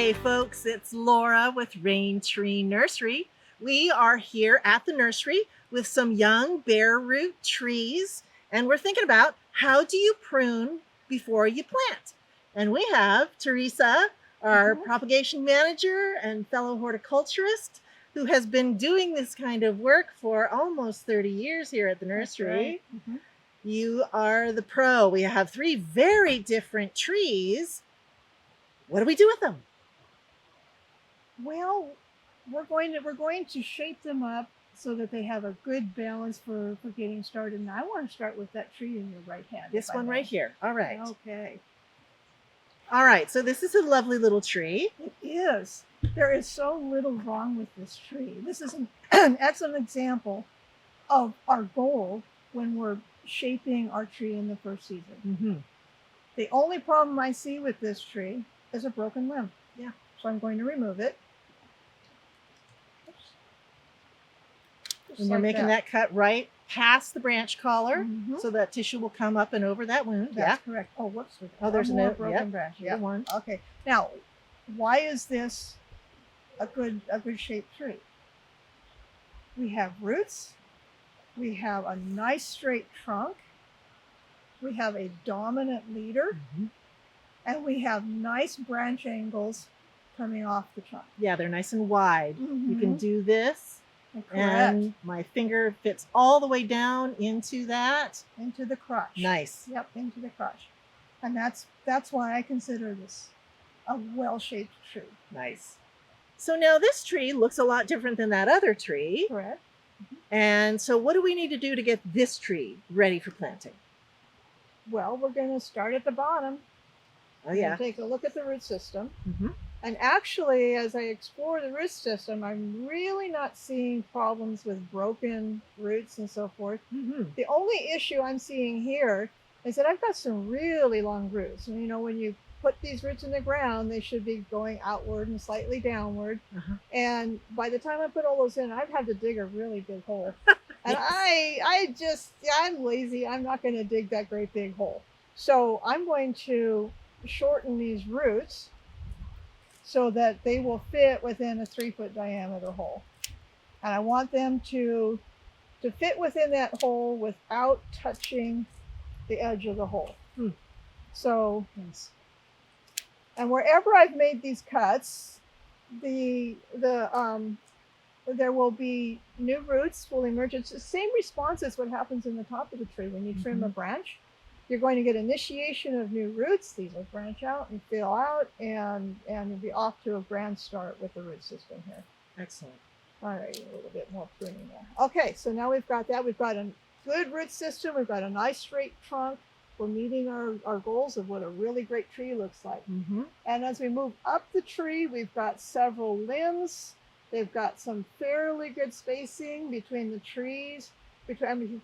Hey folks, it's Laura with Raintree Nursery. We are here at the nursery with some young bare root trees, and we're thinking about how do you prune before you plant. And we have Theresa, our propagation manager and fellow horticulturist, who has been doing this kind of work for almost 30 years here at the nursery. Right. You are the pro. We have 3 very different trees. What do we do with them? Well, we're going to shape them up so that they have a good balance for getting started. And I want to start with that tree in your right hand. This one right here. All right. Okay. All right. So this is a lovely little tree. It is. There is so little wrong with this tree. This is an excellent example of our goal when we're shaping our tree in the first season. The only problem I see with this tree is a broken limb. Yeah. So I'm going to remove it. And we're making that cut right past the branch collar, so that tissue will come up and over that wound. That's correct. Oh, whoops. Oh, there's a broken branch. Yeah. One. Okay. Now, why is this a good shaped tree? We have roots. We have a nice straight trunk. We have a dominant leader, and we have nice branch angles coming off the trunk. Yeah, they're nice and wide. You can do this. Correct. And my finger fits all the way down into that. Into the crotch. Nice. Yep, into the crotch. And that's why I consider this a well-shaped tree. Nice. So now this tree looks a lot different than that other tree. Correct. And so what do we need to do to get this tree ready for planting? Well, we're going to start at the bottom. Oh, yeah. Take a look at the root system. And actually, as I explore the root system, I'm really not seeing problems with broken roots and so forth. The only issue I'm seeing here is that I've got some really long roots. And you know, when you put these roots in the ground, they should be going outward and slightly downward. And by the time I put all those in, I've had to dig a really big hole. And I'm lazy. I'm not going to dig that great big hole. So I'm going to shorten these roots so that they will fit within a 3-foot diameter hole. And I want them to fit within that hole without touching the edge of the hole. So, and wherever I've made these cuts, there will be new roots will emerge. It's the same response as what happens in the top of the tree when you trim a branch. You're going to get initiation of new roots. These will branch out and fill out, and you'll be off to a grand start with the root system here. Excellent. All right, a little bit more pruning there. Okay, so now we've got that. We've got a good root system. We've got a nice straight trunk. We're meeting our goals of what a really great tree looks like. And as we move up the tree, we've got several limbs. They've got some fairly good spacing between the trees, between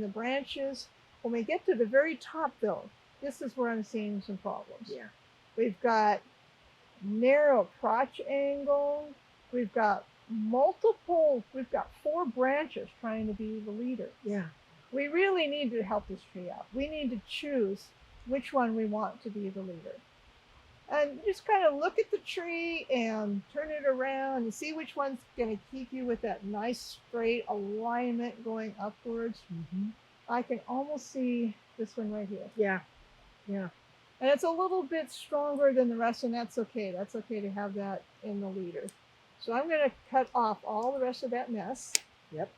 the branches. When we get to the very top, though, this is where I'm seeing some problems. Yeah. We've got narrow crotch angle. We've got 4 branches trying to be the leader. Yeah. We really need to help this tree out. We need to choose which one we want to be the leader. And just kind of look at the tree and turn it around and see which one's going to keep you with that nice straight alignment going upwards. I can almost see this one right here. Yeah. Yeah. And it's a little bit stronger than the rest, and that's okay. That's okay to have that in the leader. So I'm going to cut off all the rest of that mess. Yep.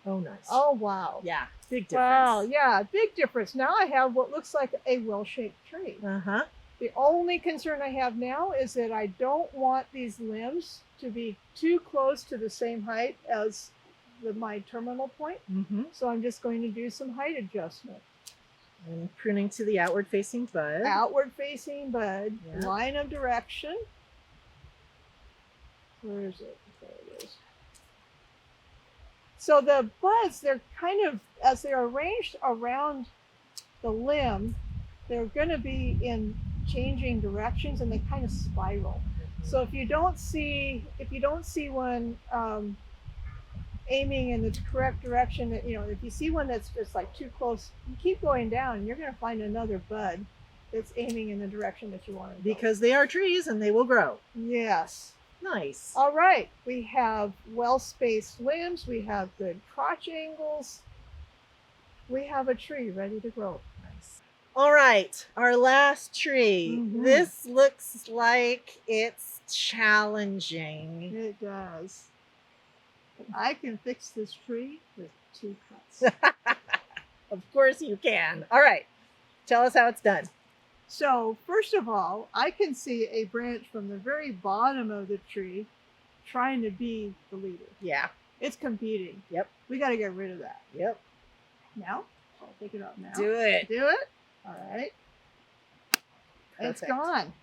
Oh, nice. Oh, wow. Yeah. Big difference. Wow. Yeah. Big difference. Now I have what looks like a well-shaped tree. The only concern I have now is that I don't want these limbs to be too close to the same height as my terminal point. So I'm just going to do some height adjustment. And pruning to the outward facing bud. Outward facing bud. Line of direction. Where is it? There it is. So the buds, they're kind of, as they're arranged around the limb, they're going to be in changing directions, and they kind of spiral. So if you don't see one aiming in the correct direction, if you see one that's just like too close, you keep going down and you're going to find another bud it's aiming in the direction that you want to go. Because they are trees and they will grow. Yes. Nice. All right. We have well-spaced limbs. We have good crotch angles. We have a tree ready to grow. Nice. All right, our last tree. This looks like it's challenging. It does. I can fix this tree with 2 cuts. Of course you can. All right, tell us how it's done. So first of all, I can see a branch from the very bottom of the tree trying to be the leader. Yeah. It's competing. Yep. We got to get rid of that. Yep. Now, I'll take it up now. Do it. Do it. All right. Perfect. It's gone.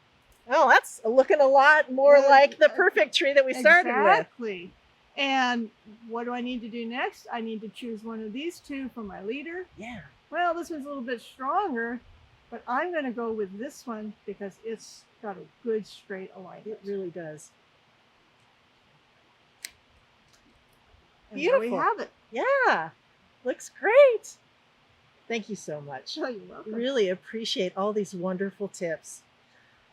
Oh, that's looking a lot more like the perfect tree that we started with. Exactly. And what do I need to do next? I need to choose one of these 2 for my leader. Yeah. Well, this one's a little bit stronger, but I'm going to go with this one because it's got a good straight alignment. It really does. And Beautiful. there we have it. Yeah. Looks great. Thank you so much. Oh, you're welcome. Really appreciate all these wonderful tips.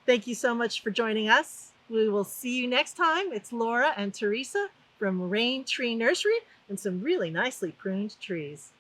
Thank you so much for joining us. We will see you next time. It's Laura and Theresa from Raintree Nursery and some really nicely pruned trees.